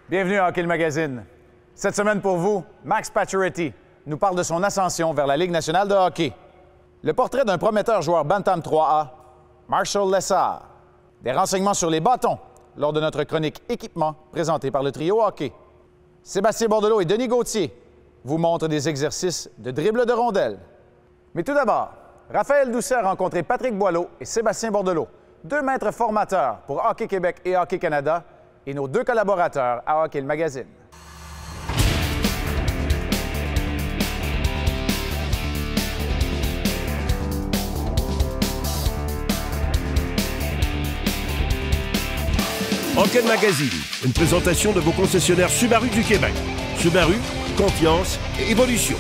Bienvenue à Hockey le Magazine. Cette semaine pour vous, Max Pacioretty nous parle de son ascension vers la Ligue nationale de hockey. Le portrait d'un prometteur joueur Bantam 3A, Marshall Lessard. Des renseignements sur les bâtons lors de notre chronique équipement présentée par le trio hockey. Sébastien Bordelot et Denis Gauthier vous montrent des exercices de dribble de rondelle. Mais tout d'abord, Raphaël Doucet a rencontré Patrick Boileau et Sébastien Bordelot, deux maîtres formateurs pour Hockey Québec et Hockey Canada, et nos deux collaborateurs à Hockey le Magazine. Hockey le Magazine, une présentation de vos concessionnaires Subaru du Québec. Subaru, confiance et évolution.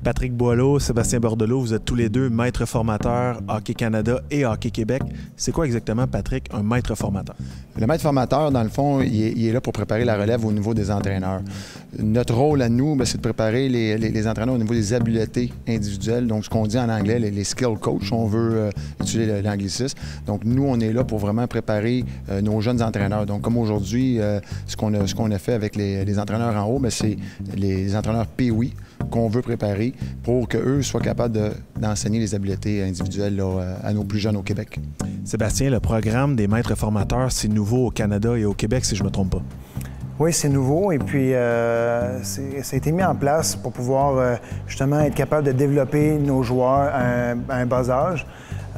Patrick Boileau, Sébastien Bordelot, vous êtes tous les deux maîtres formateurs Hockey Canada et Hockey Québec. C'est quoi exactement, Patrick, un maître formateur? Le maître formateur, dans le fond, il est là pour préparer la relève au niveau des entraîneurs. Notre rôle à nous, c'est de préparer les entraîneurs au niveau des habiletés individuelles, donc ce qu'on dit en anglais, les skill coach, si on veut utiliser l'anglicisme. Donc nous, on est là pour vraiment préparer nos jeunes entraîneurs. Donc comme aujourd'hui, ce qu'on a fait avec les entraîneurs en haut, c'est les entraîneurs PWI qu'on veut préparer pour qu'eux soient capables d'enseigner les habiletés individuelles là, à nos plus jeunes au Québec. Sébastien, le programme des maîtres formateurs, c'est nouveau au Canada et au Québec, si je ne me trompe pas. Oui, c'est nouveau et puis ça a été mis en place pour pouvoir justement être capable de développer nos joueurs à un bas âge.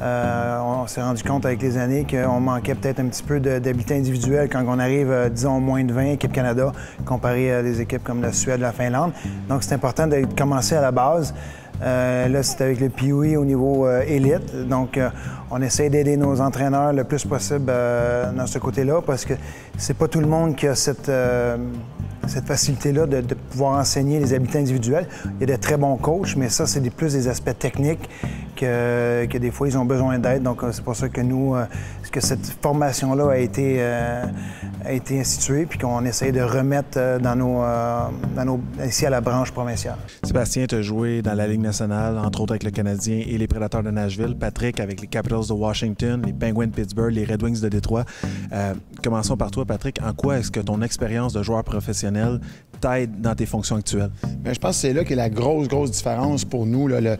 On s'est rendu compte avec les années qu'on manquait peut-être un petit peu d'habileté individuelle quand on arrive, disons, moins de 20 équipes Canada, comparé à des équipes comme la Suède, la Finlande. Donc, c'est important de commencer à la base. Là, c'est avec le PWI au niveau élite. Donc, on essaie d'aider nos entraîneurs le plus possible dans ce côté-là parce que c'est pas tout le monde qui a cette facilité-là de pouvoir enseigner les habiletés individuelles. Il y a de très bons coachs, mais ça, c'est plus des aspects techniques que des fois, ils ont besoin d'aide. Donc, c'est pour ça que nous, que cette formation-là a été instituée puis qu'on essaie de remettre ici à la branche provinciale. Sébastien, tu as joué dans la Ligue nationale, entre autres avec le Canadien et les Prédateurs de Nashville. Patrick, avec les Capitals de Washington, les Penguins de Pittsburgh, les Red Wings de Détroit. Commençons par toi, Patrick. En quoi est-ce que ton expérience de joueur professionnel t'aide dans tes fonctions actuelles? Bien, je pense que c'est là qu'est la grosse différence pour nous, là,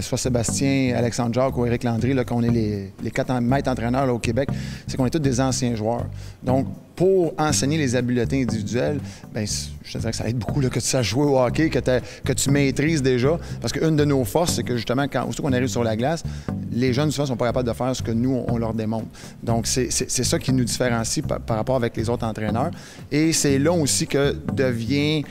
soit Sébastien, Alexandre Jacques ou Éric Landry, là, qu'on est les 4 maîtres entraîneurs là, au Québec, c'est qu'on est tous des anciens joueurs. Donc, pour enseigner les habiletés individuelles, bien, je te dirais que ça aide beaucoup là, que tu saches jouer au hockey, que tu maîtrises déjà. Parce qu'une de nos forces, c'est que justement, aussitôt qu'on arrive sur la glace, les jeunes, souvent, ne sont pas capables de faire ce que nous, on leur démontre. Donc, c'est ça qui nous différencie par rapport avec les autres entraîneurs. Et c'est là aussi que devient...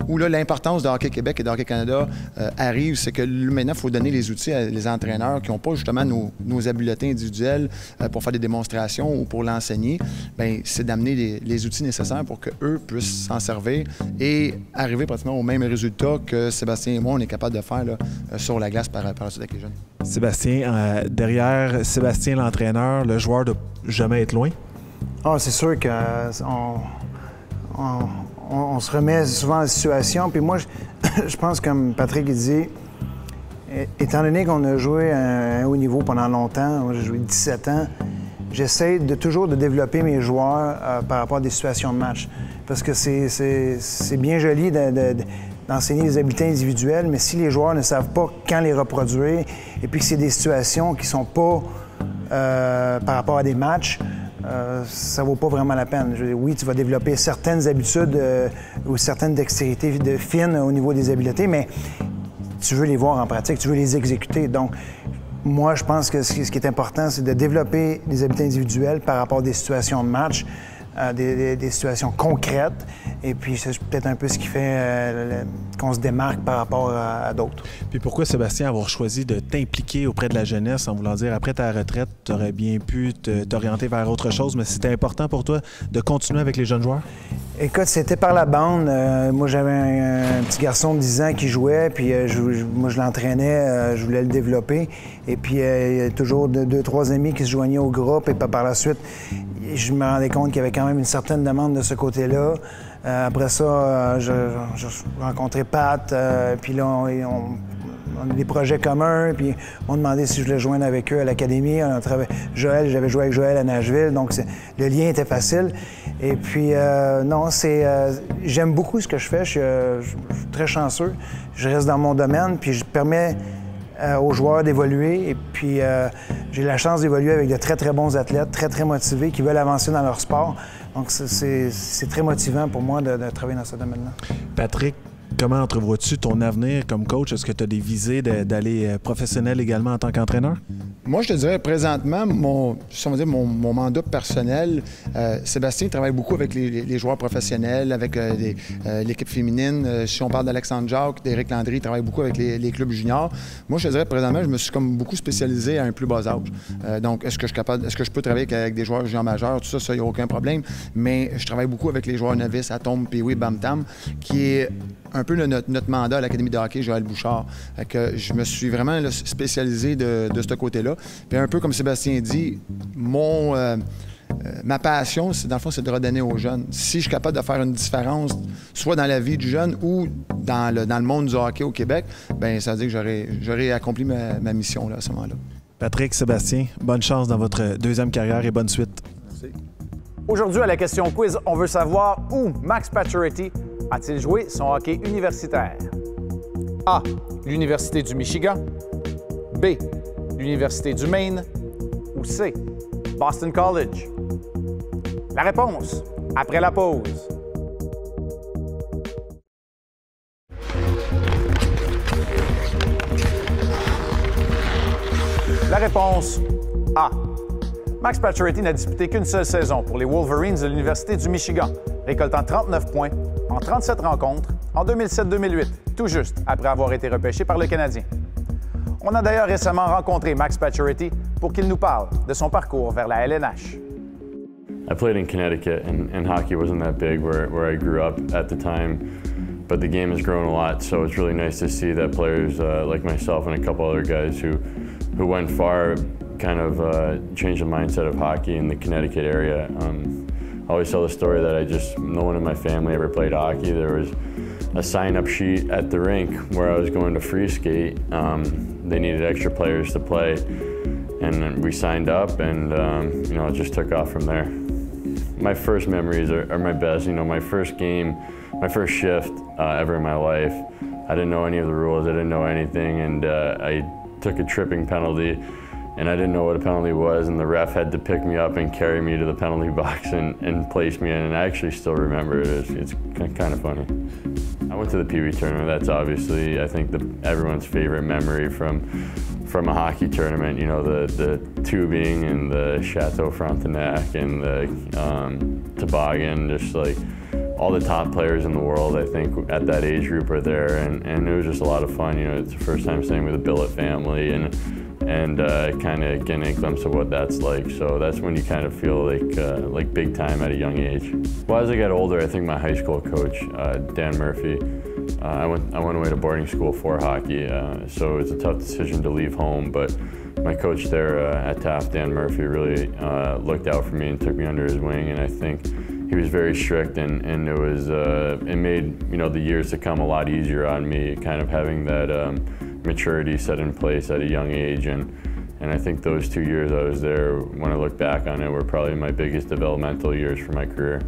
où là, l'importance de Hockey Québec et de Hockey Canada arrive, c'est que maintenant, il faut donner les outils à les entraîneurs qui n'ont pas justement nos habiletés individuelles pour faire des démonstrations ou pour l'enseigner. Bien, c'est d'amener les outils nécessaires pour qu'eux puissent s'en servir et arriver pratiquement au même résultat que Sébastien et moi, on est capable de faire là, sur la glace par la suite avec les jeunes. Sébastien, derrière Sébastien l'entraîneur, le joueur ne doit jamais être loin? Ah, c'est sûr qu'on se remet souvent dans la situation. Puis moi, je pense, comme Patrick dit, étant donné qu'on a joué à un haut niveau pendant longtemps, moi j'ai joué 17 ans, j'essaie toujours de développer mes joueurs par rapport à des situations de match. Parce que c'est bien joli d'enseigner les habiletés individuelles, mais si les joueurs ne savent pas quand les reproduire, et puis que c'est des situations qui ne sont pas par rapport à des matchs, ça vaut pas vraiment la peine. Oui, tu vas développer certaines habitudes ou certaines dextérités fines au niveau des habiletés, mais tu veux les voir en pratique, tu veux les exécuter. Donc, moi, je pense que ce qui est important, c'est de développer des habiletés individuelles par rapport à des situations de match, des situations concrètes. Et puis, c'est peut-être un peu ce qui fait qu'on se démarque par rapport à d'autres. Puis pourquoi, Sébastien, avoir choisi de t'impliquer auprès de la jeunesse, en voulant dire, après ta retraite, tu aurais bien pu t'orienter vers autre chose, mais c'était important pour toi de continuer avec les jeunes joueurs? Écoute, c'était par la bande. Moi, j'avais un petit garçon de 10 ans qui jouait, puis moi, je l'entraînais, je voulais le développer. Et puis, il y a toujours 2-3 amis qui se joignaient au groupe, et par la suite, je me rendais compte qu'il y avait quand même une certaine demande de ce côté-là. Après ça, j'ai rencontré Pat, puis là, on a des projets communs, puis ils m'ont demandé si je voulais joindre avec eux à l'académie. Joël, j'avais joué avec Joël à Nashville, donc le lien était facile. Et puis, non, j'aime beaucoup ce que je fais. Je suis très chanceux. Je reste dans mon domaine, puis je permets aux joueurs d'évoluer. Et puis, j'ai la chance d'évoluer avec de très, très bons athlètes, très, très motivés, qui veulent avancer dans leur sport. Donc, c'est très motivant pour moi de travailler dans ce domaine-là. Patrick, comment entrevois-tu ton avenir comme coach? Est-ce que tu as des visées d'aller professionnel également en tant qu'entraîneur? Moi, je te dirais présentement, mon mandat personnel, Sébastien travaille beaucoup avec les joueurs professionnels, avec l'équipe féminine. Si on parle d'Alexandre Jacques, d'Éric Landry, il travaille beaucoup avec les clubs juniors. Moi, je te dirais présentement, je me suis comme beaucoup spécialisé à un plus bas âge. Donc, est-ce que je peux travailler avec des joueurs juniors majeurs? Tout ça, il n'y a aucun problème. Mais je travaille beaucoup avec les joueurs novices, Atom, Pee-Wee, Bam Tam, qui est un peu notre mandat à l'Académie de hockey Joël Bouchard. Que je me suis vraiment spécialisé de ce côté-là. Puis un peu comme Sébastien dit, ma passion, dans le fond, c'est de redonner aux jeunes. Si je suis capable de faire une différence, soit dans la vie du jeune ou dans le monde du hockey au Québec, bien, ça veut dire que j'aurais accompli ma mission là, à ce moment-là. Patrick, Sébastien, bonne chance dans votre deuxième carrière et bonne suite. Merci. Aujourd'hui, à la question quiz, on veut savoir où Max Pacioretty a-t-il joué son hockey universitaire? A. L'Université du Michigan. B. L'Université du Maine. Ou C. Boston College. La réponse, après la pause. La réponse A. Max Pacioretty n'a disputé qu'une seule saison pour les Wolverines de l'Université du Michigan, récoltant 39 points en 37 rencontres en 2007-2008, tout juste après avoir été repêché par le Canadien. On a d'ailleurs récemment rencontré Max Pacioretty pour qu'il nous parle de son parcours vers la LNH. I played in Connecticut, and hockey wasn't that big where I grew up at the time, but the game has grown a lot, so it's really nice to see that players like myself and a couple other guys who went far kind of changed the mindset of hockey in the Connecticut area. I always tell the story that no one in my family ever played hockey. There was a sign-up sheet at the rink where I was going to free skate. They needed extra players to play, and we signed up, and it just took off from there. My first memories are my best. You know, my first game, my first shift ever in my life. I didn't know any of the rules. I didn't know anything, and I took a tripping penalty, and I didn't know what a penalty was, and the ref had to pick me up and carry me to the penalty box and place me in, and I actually still remember it. It's kind of funny. I went to the Pee Wee tournament. That's obviously, I think, everyone's favorite memory from a hockey tournament. You know, the tubing and the Chateau Frontenac and the toboggan, just like all the top players in the world, I think, at that age group are there, and it was just a lot of fun. You know, it's the first time staying with the Billet family and kind of getting a glimpse of what that's like. So that's when you kind of feel like big time at a young age. Well, as I got older, I think my high school coach, Dan Murphy, I went away to boarding school for hockey, so it's a tough decision to leave home, but my coach there at Taft, Dan Murphy, really looked out for me and took me under his wing, and I think he was very strict, and it made the years to come a lot easier on me, kind of having that maturity set in place at a young age, and I think those 2 years I was there, when I look back on it, were probably my biggest developmental years for my career.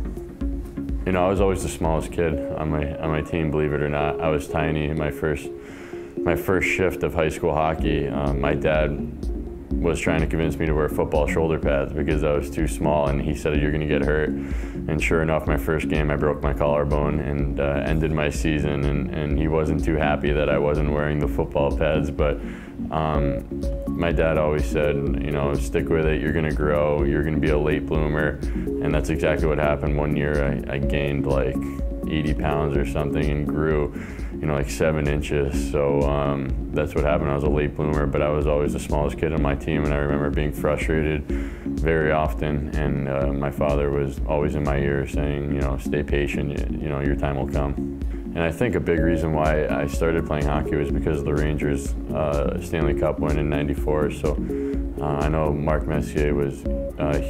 You know, I was always the smallest kid on my team, believe it or not. I was tiny. My first shift of high school hockey, my dad was trying to convince me to wear football shoulder pads because I was too small, and he said, "You're going to get hurt." And sure enough, my first game I broke my collarbone and ended my season, and he wasn't too happy that I wasn't wearing the football pads, but my dad always said, you know, stick with it, you're going to grow, you're going to be a late bloomer, and that's exactly what happened. One year I gained like 80 pounds or something and grew, you know, like 7 inches. So that's what happened. I was a late bloomer, but I was always the smallest kid on my team, and I remember being frustrated very often. And my father was always in my ear saying, you know, stay patient, you know, your time will come. And I think a big reason why I started playing hockey was because of the Rangers Stanley Cup win in '94. So I know Mark Messier was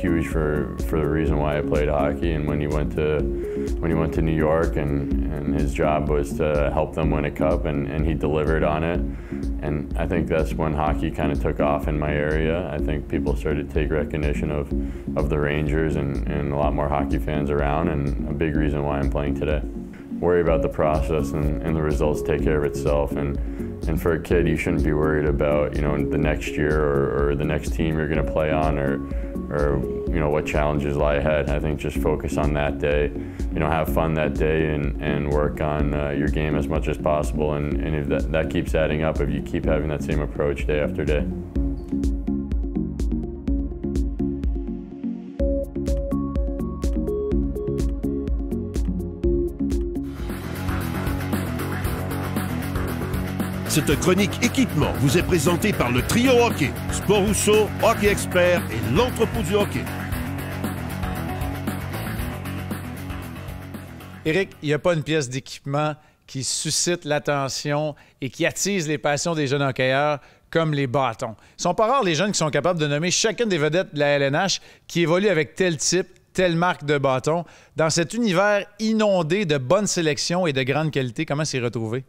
huge for the reason why I played hockey, and when he went to New York, and his job was to help them win a cup, and he delivered on it. And I think that's when hockey kind of took off in my area. I think people started to take recognition of the Rangers and a lot more hockey fans around, and a big reason why I'm playing today. Worry about the process, and the results take care of itself. And for a kid, you shouldn't be worried about, you know, the next year or the next team you're going to play on, or you know, what challenges lie ahead. I think just focus on that day, you know, have fun that day, and work on your game as much as possible. And if that keeps adding up, if you keep having that same approach day after day. Cette chronique équipement vous est présentée par le Trio Hockey, Sport Rousseau, Hockey Expert et l'Entrepôt du Hockey. Éric, il n'y a pas une pièce d'équipement qui suscite l'attention et qui attise les passions des jeunes hockeyeurs comme les bâtons. Ils sont pas rares les jeunes qui sont capables de nommer chacune des vedettes de la LNH qui évolue avec tel type, telle marque de bâton. Dans cet univers inondé de bonnes sélections et de grande qualité, comment s'y retrouver?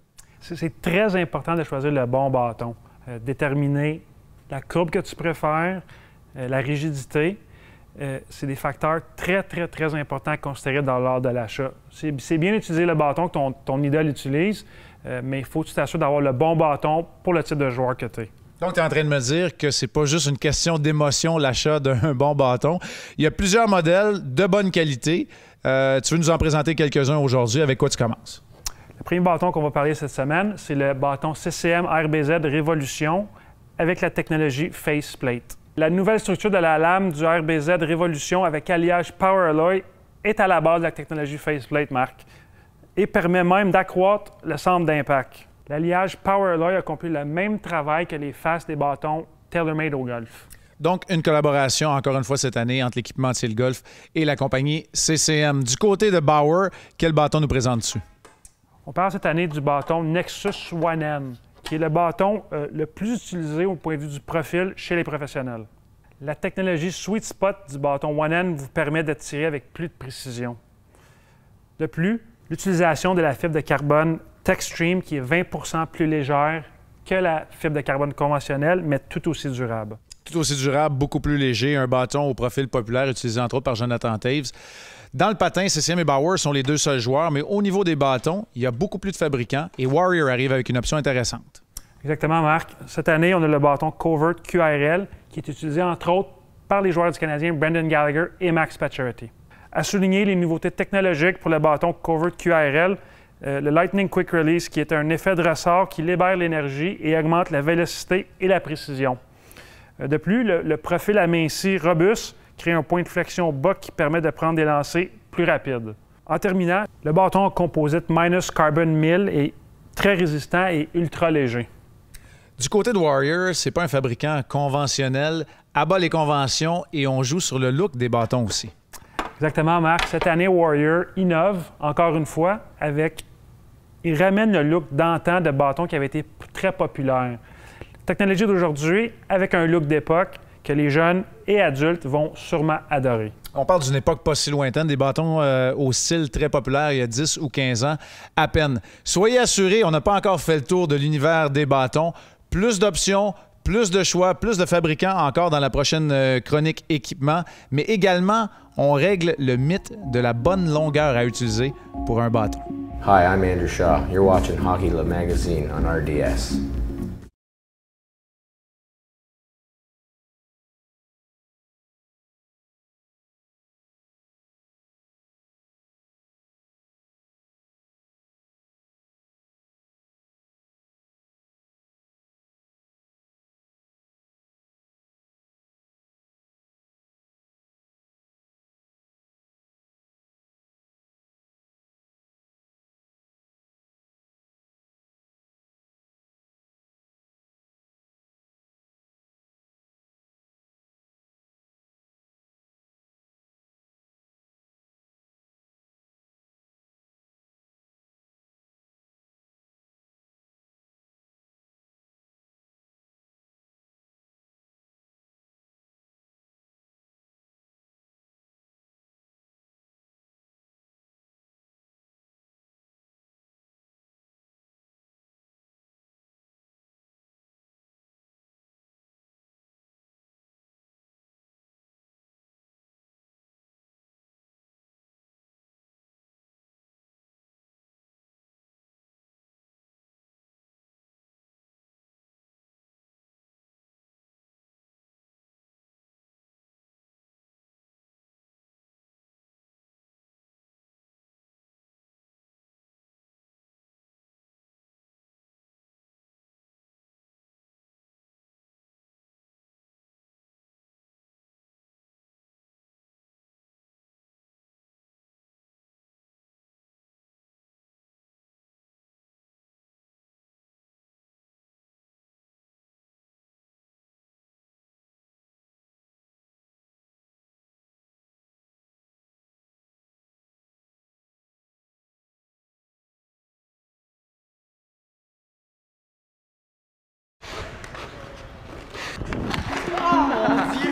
C'est très important de choisir le bon bâton. Déterminer la courbe que tu préfères, la rigidité, c'est des facteurs très importants à considérer lors de l'achat. C'est bien d'utiliser le bâton que ton idole utilise, mais il faut que tu t'assures d'avoir le bon bâton pour le type de joueur que tu es. Donc, tu es en train de me dire que c'est pas juste une question d'émotion, l'achat d'un bon bâton. Il y a plusieurs modèles de bonne qualité. Tu veux nous en présenter quelques-uns aujourd'hui. Avec quoi tu commences? Le premier bâton qu'on va parler cette semaine, c'est le bâton CCM RBZ Révolution avec la technologie Faceplate. La nouvelle structure de la lame du RBZ Révolution avec alliage Power Alloy est à la base de la technologie Faceplate, Marc, et permet même d'accroître le centre d'impact. L'alliage Power Alloy accomplit le même travail que les faces des bâtons TaylorMade au golf. Donc, une collaboration, encore une fois, cette année, entre l'équipementier Le Golf et la compagnie CCM. Du côté de Bauer, quel bâton nous présente-tu? On parle cette année du bâton Nexus One N, qui est le bâton le plus utilisé au point de vue du profil chez les professionnels. La technologie Sweet Spot du bâton One N vous permet de tirer avec plus de précision. De plus, l'utilisation de la fibre de carbone Techstream, qui est 20 % plus légère que la fibre de carbone conventionnelle, mais tout aussi durable. Tout aussi durable, beaucoup plus léger, un bâton au profil populaire utilisé entre autres par Jonathan Toews. Dans le patin, CCM et Bauer sont les deux seuls joueurs, mais au niveau des bâtons, il y a beaucoup plus de fabricants et Warrior arrive avec une option intéressante. Exactement, Marc. Cette année, on a le bâton Covert QRL qui est utilisé entre autres par les joueurs du Canadien Brendan Gallagher et Max Pacioretty. À souligner les nouveautés technologiques pour le bâton Covert QRL, le Lightning Quick Release qui est un effet de ressort qui libère l'énergie et augmente la vélocité et la précision. De plus, le profil aminci robuste crée un point de flexion bas qui permet de prendre des lancers plus rapides. En terminant, le bâton composite Minus Carbon 1000 est très résistant et ultra léger. Du côté de Warrior, c'est pas un fabricant conventionnel, abat les conventions et on joue sur le look des bâtons aussi. Exactement, Marc. Cette année, Warrior innove, encore une fois, il ramène le look d'antan de bâton qui avait été très populaire. La technologie d'aujourd'hui, avec un look d'époque que les jeunes et adultes vont sûrement adorer. On parle d'une époque pas si lointaine, des bâtons au style très populaire il y a 10 ou 15 ans à peine. Soyez assurés, on n'a pas encore fait le tour de l'univers des bâtons. Plus d'options, plus de choix, plus de fabricants encore dans la prochaine chronique équipement, mais également, on règle le mythe de la bonne longueur à utiliser pour un bâton. Hi, I'm Andrew Shaw. You're watching Hockey Love Magazine on RDS.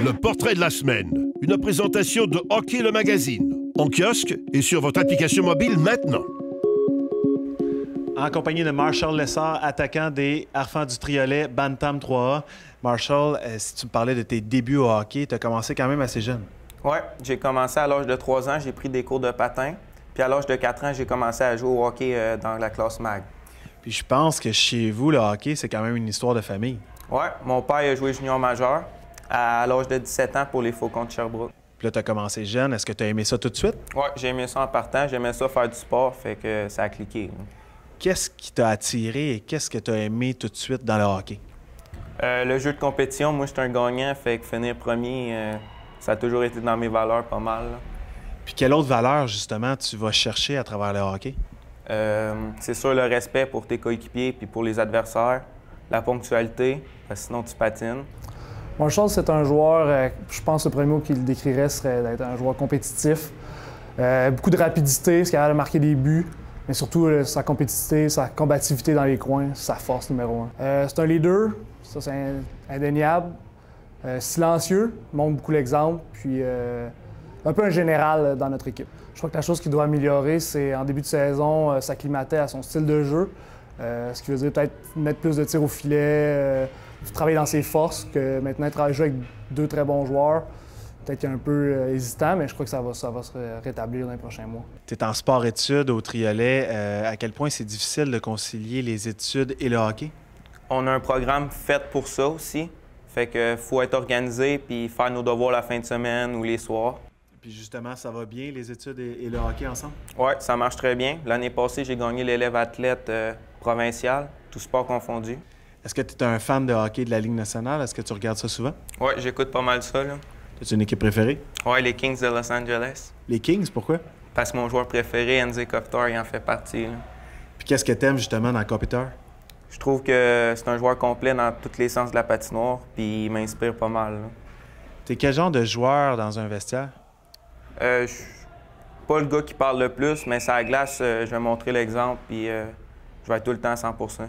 Le portrait de la semaine. Une présentation de Hockey le magazine. En kiosque et sur votre application mobile maintenant. En compagnie de Marshall Lessard, attaquant des Harfans du Triolet Bantam 3A. Marshall, si tu me parlais de tes débuts au hockey, tu as commencé quand même assez jeune. Oui, j'ai commencé à l'âge de 3 ans, j'ai pris des cours de patin. Puis à l'âge de 4 ans, j'ai commencé à jouer au hockey dans la classe mag. Puis je pense que chez vous, le hockey, c'est quand même une histoire de famille. Oui, mon père a joué junior majeur à l'âge de 17 ans pour les Faucons de Sherbrooke. Puis là, tu as commencé jeune. Est-ce que tu as aimé ça tout de suite? Oui, j'ai aimé ça en partant. J'aimais ça faire du sport, fait que ça a cliqué. Là. Qu'est-ce qui t'a attiré et qu'est-ce que tu as aimé tout de suite dans le hockey? Le jeu de compétition, moi, je suis un gagnant, fait que finir premier, ça a toujours été dans mes valeurs pas mal. Là. Puis quelle autre valeur, justement, tu vas chercher à travers le hockey? C'est sûr le respect pour tes coéquipiers puis pour les adversaires, la ponctualité, parce que sinon tu patines. Marshall, c'est un joueur, je pense que le premier mot qu'il décrirait serait d'être un joueur compétitif. Beaucoup de rapidité, ce qui a marqué des buts, mais surtout sa compétitivité, sa combativité dans les coins, sa force numéro 1. C'est un leader, ça c'est indéniable. Silencieux, montre beaucoup l'exemple, puis un peu un général dans notre équipe. Je crois que la chose qu'il doit améliorer, c'est en début de saison, s'acclimater à son style de jeu, ce qui veut dire peut-être mettre plus de tirs au filet, travailler dans ses forces, que maintenant jouer avec 2 très bons joueurs. Peut-être qu'il est un peu hésitant, mais je crois que ça va se rétablir dans les prochains mois. Tu es en sport-études au Triolet. À quel point c'est difficile de concilier les études et le hockey? On a un programme fait pour ça aussi. Fait que faut être organisé puis faire nos devoirs la fin de semaine ou les soirs. Puis justement, ça va bien, les études et le hockey ensemble? Oui, ça marche très bien. L'année passée, j'ai gagné l'élève athlète provincial, tout sport confondu. Est-ce que tu es un fan de hockey de la Ligue nationale? Est-ce que tu regardes ça souvent? Oui, j'écoute pas mal ça. As-tu une équipe préférée? Oui, les Kings de Los Angeles. Les Kings, pourquoi? Parce que mon joueur préféré, Anze Kopitar, il en fait partie. Là. Puis qu'est-ce que tu aimes justement dans Kopitar? Je trouve que c'est un joueur complet dans tous les sens de la patinoire, puis il m'inspire pas mal. T'es quel genre de joueur dans un vestiaire? Je suis pas le gars qui parle le plus, mais sur la glace, je vais montrer l'exemple, puis je vais être tout le temps à 100 %.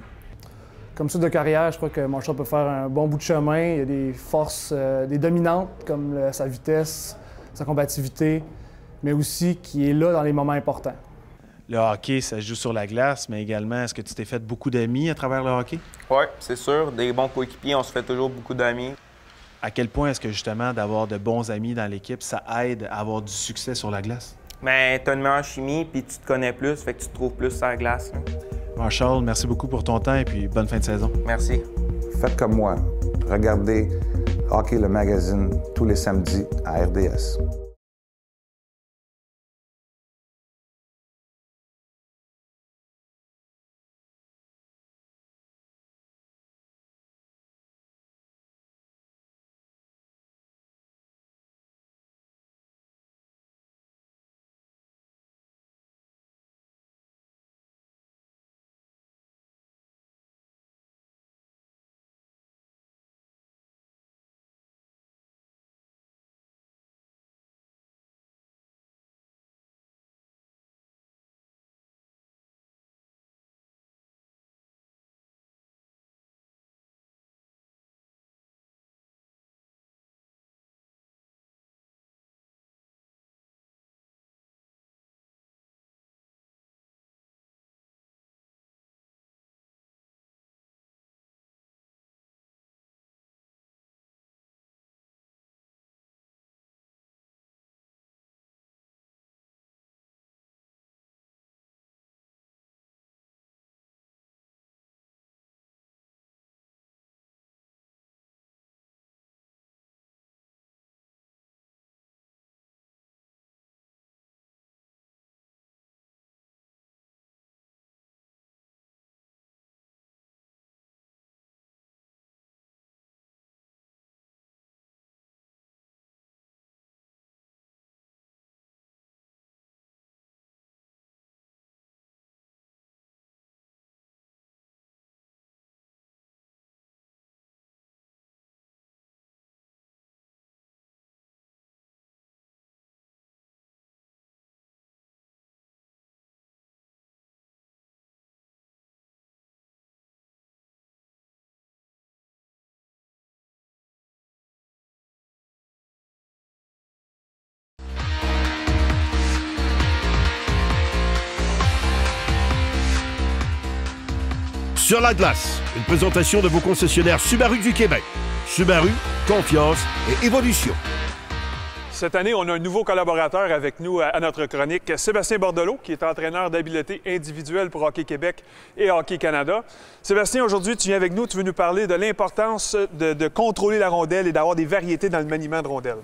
Comme suite de carrière, je crois que Marshall peut faire un bon bout de chemin. Il y a des forces, des dominantes, comme sa vitesse, sa combativité, mais aussi qui est là dans les moments importants. Le hockey, ça se joue sur la glace, mais également, est-ce que tu t'es fait beaucoup d'amis à travers le hockey? Oui, c'est sûr. Des bons coéquipiers, on se fait toujours beaucoup d'amis. À quel point est-ce que justement d'avoir de bons amis dans l'équipe, ça aide à avoir du succès sur la glace? Bien, tu as une meilleure chimie, puis tu te connais plus, fait que tu te trouves plus sur la glace. Hein. Marshall, merci beaucoup pour ton temps et puis bonne fin de saison. Merci. Faites comme moi. Regardez Hockey le magazine tous les samedis à RDS. Sur la glace, une présentation de vos concessionnaires Subaru du Québec. Subaru, confiance et évolution. Cette année, on a un nouveau collaborateur avec nous à notre chronique, Sébastien Bordelot, qui est entraîneur d'habileté individuelle pour Hockey Québec et Hockey Canada. Sébastien, aujourd'hui, tu viens avec nous, tu veux nous parler de l'importance de contrôler la rondelle et d'avoir des variétés dans le maniement de rondelle.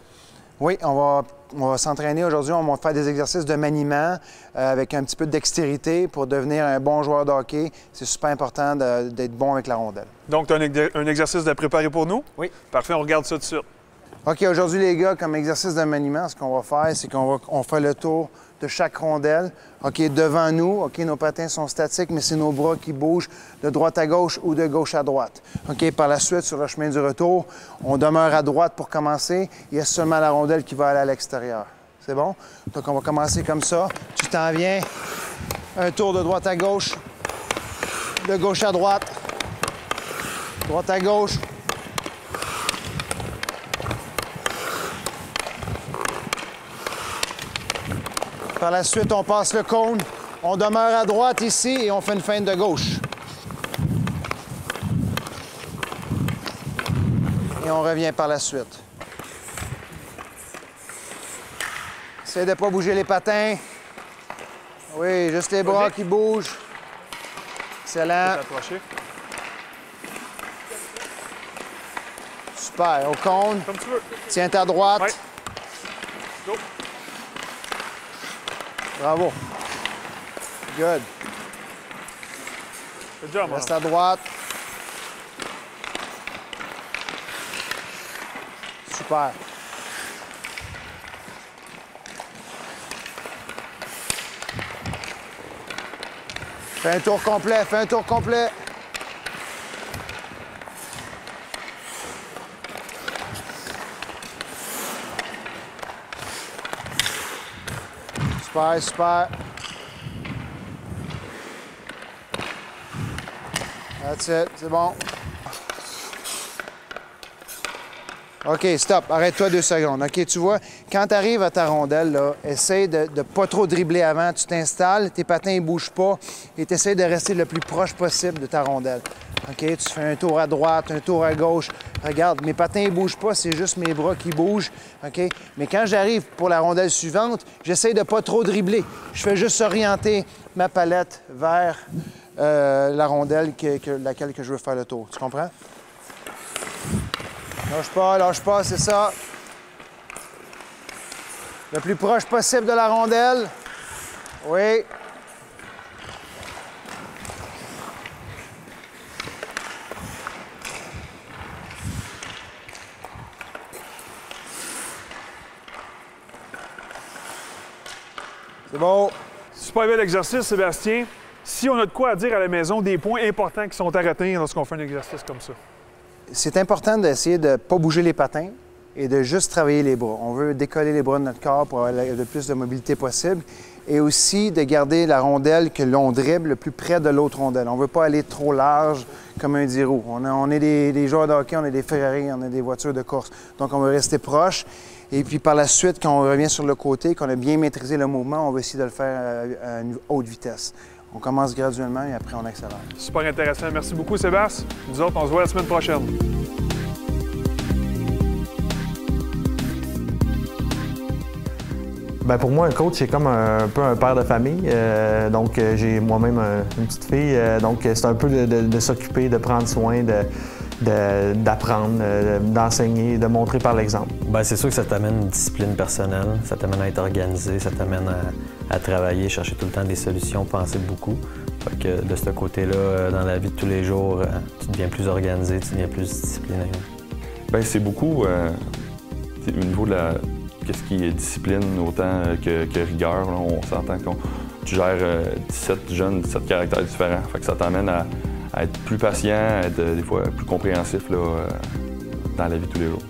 Oui, on va s'entraîner aujourd'hui. On va faire des exercices de maniement avec un petit peu de dextérité pour devenir un bon joueur de hockey. C'est super important d'être bon avec la rondelle. Donc, tu as un exercice de préparer pour nous? Oui. Parfait, on regarde ça tout de suite. OK, aujourd'hui, les gars, comme exercice de maniement, ce qu'on va faire, c'est qu'on fait le tour de chaque rondelle. OK, devant nous, OK, nos patins sont statiques, mais c'est nos bras qui bougent de droite à gauche ou de gauche à droite. OK, par la suite, sur le chemin du retour, on demeure à droite pour commencer. Il y a seulement la rondelle qui va aller à l'extérieur. C'est bon? Donc, on va commencer comme ça. Tu t'en viens. Un tour de droite à gauche, de gauche à droite, droite à gauche. Par la suite, on passe le cône. On demeure à droite ici et on fait une feinte de gauche. Et on revient par la suite. Essaye de ne pas bouger les patins. Oui, juste les bras qui bougent. Excellent. Super. Au cône. Comme tu veux. Tiens ta droite. Ouais. Go. Bravo. Good. Good job, reste à droite. Super. Fais un tour complet, fais un tour complet. Super, super. That's it, c'est bon. OK, stop. Arrête-toi 2 secondes. OK, tu vois, quand tu arrives à ta rondelle, là, essaye de ne pas trop dribbler avant. Tu t'installes, tes patins ne bougent pas et tu essaies de rester le plus proche possible de ta rondelle. OK, tu fais un tour à droite, un tour à gauche. Regarde, mes patins ne bougent pas, c'est juste mes bras qui bougent. OK? Mais quand j'arrive pour la rondelle suivante, j'essaie de ne pas trop dribbler. Je fais juste orienter ma palette vers la rondelle laquelle je veux faire le tour. Tu comprends? Lâche pas, c'est ça. Le plus proche possible de la rondelle. Oui. C'est bon. Super bel exercice, Sébastien. Si on a de quoi à dire à la maison, des points importants qui sont à retenir lorsqu'on fait un exercice comme ça. C'est important d'essayer de ne pas bouger les patins et de juste travailler les bras. On veut décoller les bras de notre corps pour avoir le plus de mobilité possible et aussi de garder la rondelle que l'on dribble le plus près de l'autre rondelle. On ne veut pas aller trop large comme un 10 roues. On est des joueurs de hockey, on est des Ferrari, on est des voitures de course. Donc, on veut rester proche. Et puis, par la suite, quand on revient sur le côté, qu'on a bien maîtrisé le mouvement, on va essayer de le faire à une haute vitesse. On commence graduellement et après, on accélère. Super intéressant. Merci beaucoup, Sébastien. Nous autres, on se voit la semaine prochaine. Bien, pour moi, un coach, c'est comme un peu un père de famille. Donc, j'ai moi-même une petite fille. Donc, c'est un peu de s'occuper, de prendre soin, d'apprendre, d'enseigner, de montrer par l'exemple. Bien, c'est sûr que ça t'amène une discipline personnelle, ça t'amène à être organisé, ça t'amène à travailler, chercher tout le temps des solutions, penser beaucoup. Fait que de ce côté-là, dans la vie de tous les jours, tu deviens plus organisé, tu deviens plus discipliné. Bien, c'est beaucoup au niveau de qu'est-ce qui est discipline autant que rigueur. Là, on s'entend que tu gères 17 jeunes, 17 caractères différents. Fait que ça t'amène à être plus patient, à être des fois plus compréhensif là, dans la vie de tous les jours.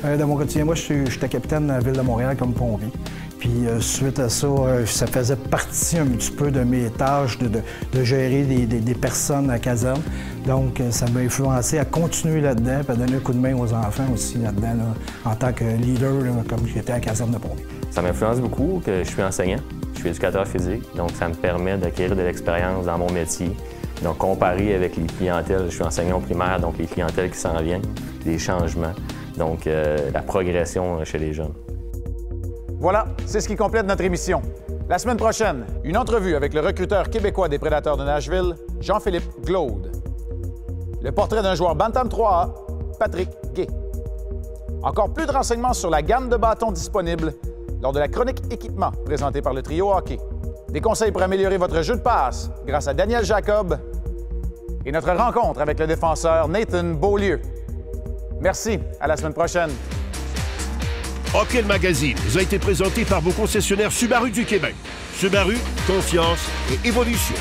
Dans mon quotidien, moi, j'étais capitaine de la Ville de Montréal comme pompier. Puis suite à ça, ça faisait partie un petit peu de mes tâches de gérer des personnes à la caserne. Donc, ça m'a influencé à continuer là-dedans et à donner un coup de main aux enfants aussi là-dedans, là, en tant que leader, là, comme j'étais à la caserne de pompiers. Ça m'influence beaucoup que je suis enseignant, je suis éducateur physique, donc ça me permet d'acquérir de l'expérience dans mon métier, Donc, comparé avec les clientèles, je suis enseignant primaire, donc les clientèles qui s'en viennent, les changements, donc la progression chez les jeunes. Voilà, c'est ce qui complète notre émission. La semaine prochaine, une entrevue avec le recruteur québécois des Prédateurs de Nashville, Jean-Philippe Glaude. Le portrait d'un joueur Bantam 3A, Patrick Gay. Encore plus de renseignements sur la gamme de bâtons disponibles lors de la chronique équipement présentée par le trio hockey. Des conseils pour améliorer votre jeu de passe grâce à Daniel Jacob et notre rencontre avec le défenseur Nathan Beaulieu. Merci, à la semaine prochaine. Hockey le Magazine vous a été présenté par vos concessionnaires Subaru du Québec. Subaru, confiance et évolution.